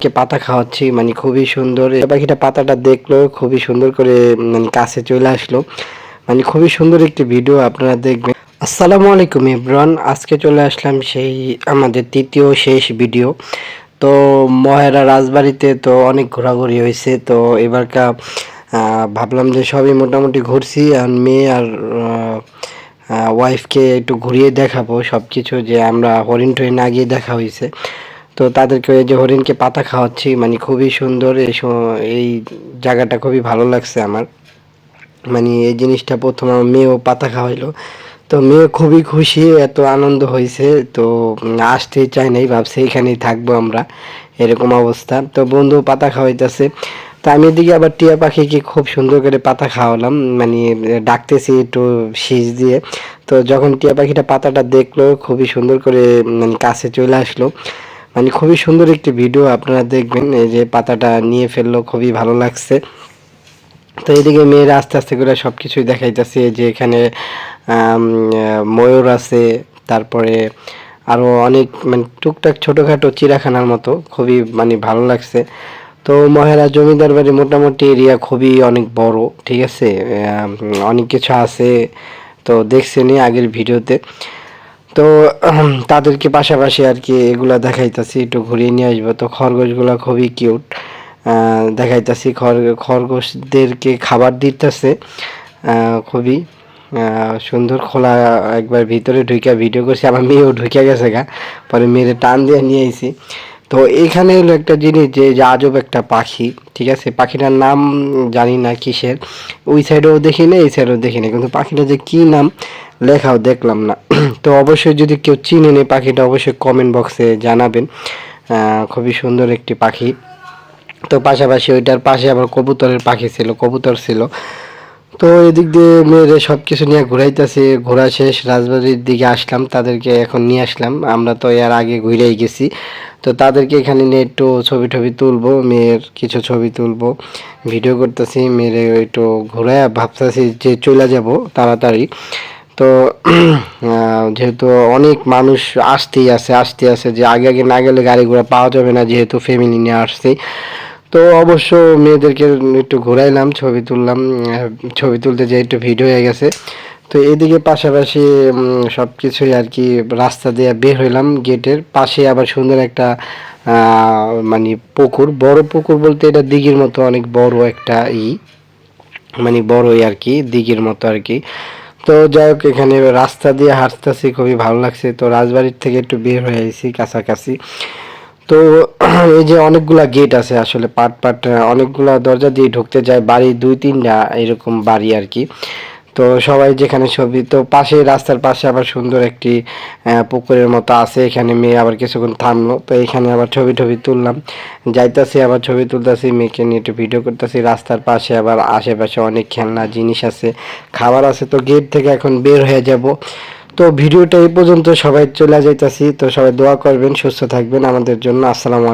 কে পাতা খাওয়াচ্ছি, মানে খুবই সুন্দর। পাখিটা পাতাটা দেখলো, খুবই সুন্দর করে মানে কাছে চলে আসলো। মানে খুবই সুন্দর একটি ভিডিও আপনারা দেখবেন। আসসালামু আলাইকুম এভরিওয়ান, আজকে চলে আসলাম সেই আমাদের তৃতীয় শেষ ভিডিও। তো মহেরা রাজবাড়িতে তো অনেক ঘোরাঘুরি হয়েছে। তো এবারকার ভাবলাম যে সবই মোটামুটি ঘুরছি, আর মেয়ে আর ওয়াইফকে একটু ঘুরিয়ে দেখাবো সব কিছু, যে আমরা হরিণ টরিণ আগিয়ে দেখা হয়েছে। তো তাদেরকে এই যে হরিণকে পাতা খাওয়াচ্ছি, মানে খুবই সুন্দর। এই জায়গাটা খুবই ভালো লাগছে আমার। মানে এই জিনিসটা প্রথম আমার মেয়েও পাতা খাওয়াইলো, তো মেয়ে খুবই খুশি, এত আনন্দ হয়েছে। তো আসতেই চাই নাই, ভাবছে এখানেই থাকবো আমরা, এরকম অবস্থা। তো বন্ধু পাতা খাওয়াইতেছে, তো আমি এদিকে আবার টিয়া পাখিকে খুব সুন্দর করে পাতা খাওয়ালাম, মানে ডাকতেছি একটু শীষ দিয়ে। তো যখন টিয়া পাখিটা পাতাটা দেখলো, খুবই সুন্দর করে মানে কাছে চলে আসলো। মানে খুবই সুন্দর একটি ভিডিও আপনারা দেখবেন। এই যে পাতাটা নিয়ে ফেললো, খুবই ভালো লাগছে। তো এইদিকে মেয়েরা আস্তে আস্তে করে সব কিছুই দেখাইতেছে, যে এখানে ময়ূর আছে, তারপরে আরও অনেক মানে টুকটাক ছোটোখাটো চিড়াখানার মতো, খুবই মানে ভালো লাগছে। তো মহেরা জমিদার বাড়ি মোটামুটি এরিয়া খুবই অনেক বড়, ঠিক আছে। অনেক কিছু আছে, তো দেখছেনই আগের ভিডিওতে। তো তাদেরকে পাশাপাশি আর কি এগুলা দেখাইতাছি, একটু ঘুরিয়ে নিয়ে আসবো। তো খরগোশগুলা খুবই কিউট, দেখাইতাছি। খরগোশদেরকে খাবার দিতেছে, খুবই সুন্দর। খোলা একবার ভিতরে ঢুইকা ভিডিও করছি, আমার মেয়েও ঢুকে গেছে গা, পরে মেয়েরে টান দিয়ে নিয়ে আইছি। তো এইখানে হলো একটা জিনিস, যে আজব একটা পাখি, ঠিক আছে। পাখিটার নাম জানি না কিসের, ওই সাইডেও দেখি না, এই সাইডেও দেখি না, কিন্তু পাখিটা যে কি নাম লেখাও দেখলাম না। তো অবশ্যই যদি কেউ চিনেন এই পাখিটা, অবশ্যই কমেন্ট বক্সে জানাবেন। খুবই সুন্দর একটি পাখি। তো পাশাপাশি ওইটার পাশে আবার কবুতরের পাখি ছিল, কবুতর ছিল। তো এদিক দিয়ে মেয়েরে সব কিছু নিয়ে ঘুরাইতেছি, ঘোরা শেষ, রাজবাড়ির দিকে আসলাম, তাদেরকে এখন নিয়ে আসলাম। আমরা তো এর আগে ঘুরেই গেছি, তো তাদেরকে এখানে নিয়ে একটু ছবি টবি তুলবো, মেয়ের কিছু ছবি তুলবো, ভিডিও করতেছি। মেয়েরে একটু ঘুরায় ভাবতেছি যে চলে যাব তাড়াতাড়ি। তো যেহেতু অনেক মানুষ আসতে আছে, যে আগে আগে না গেলে গাড়ি ঘোড়া পাওয়া যাবে না, যেহেতু ফ্যামিলি নিয়ে আসছি। তো অবশ্য মেয়েদেরকে একটু ঘোরাইলাম, ছবি তুললাম। ছবি তুলতে যেয়ে একটু ভিডিও হয়ে গেছে। তো এদিকে পাশাপাশি সব কিছুই আর কি, রাস্তা দিয়ে বের হইলাম, গেটের পাশে আবার সুন্দর একটা মানে পুকুর, বড় পুকুর বলতে এটা দিঘির মতো, অনেক বড় একটা মানে বড়ই আর কি, দিঘির মতো আর কি। তো যাই হোক, এখানে রাস্তা দিয়ে হাঁটতেছি, খুবই ভালো লাগছে। তো রাজবাড়ির থেকে একটু বের হয়ে আইছি কাছাকাছি। তো এই যে অনেকগুলা গেট আছে, আসলে পাট পাট অনেকগুলা দরজা দিয়ে ঢুকতে যায়, বাড়ি দুই তিনটা এরকম বাড়ি আর কি। তো সবাই যেখানে ছবি, তো পাশে রাস্তার পাশে আবার সুন্দর একটি পুকুরের মতো আছে, এখানে মেয়ে আবার কিছুক্ষণ থামলো। তো এখানে আবার ছবি টবি তুললাম, যাইতাছি আবার ছবি তুলতাছি, মেয়েকে নিয়ে একটু ভিডিও করতেছি। রাস্তার পাশে আবার আশেপাশে অনেক খেলনা জিনিস আছে, খাবার আছে। তো গেট থেকে এখন বের হয়ে যাব। তো ভিডিওটা এই পর্যন্ত, সবাই চলে যাইতাছি। তো সবাই দোয়া করবেন, সুস্থ থাকবেন আমাদের জন্য। আসসালামু আলাইকুম।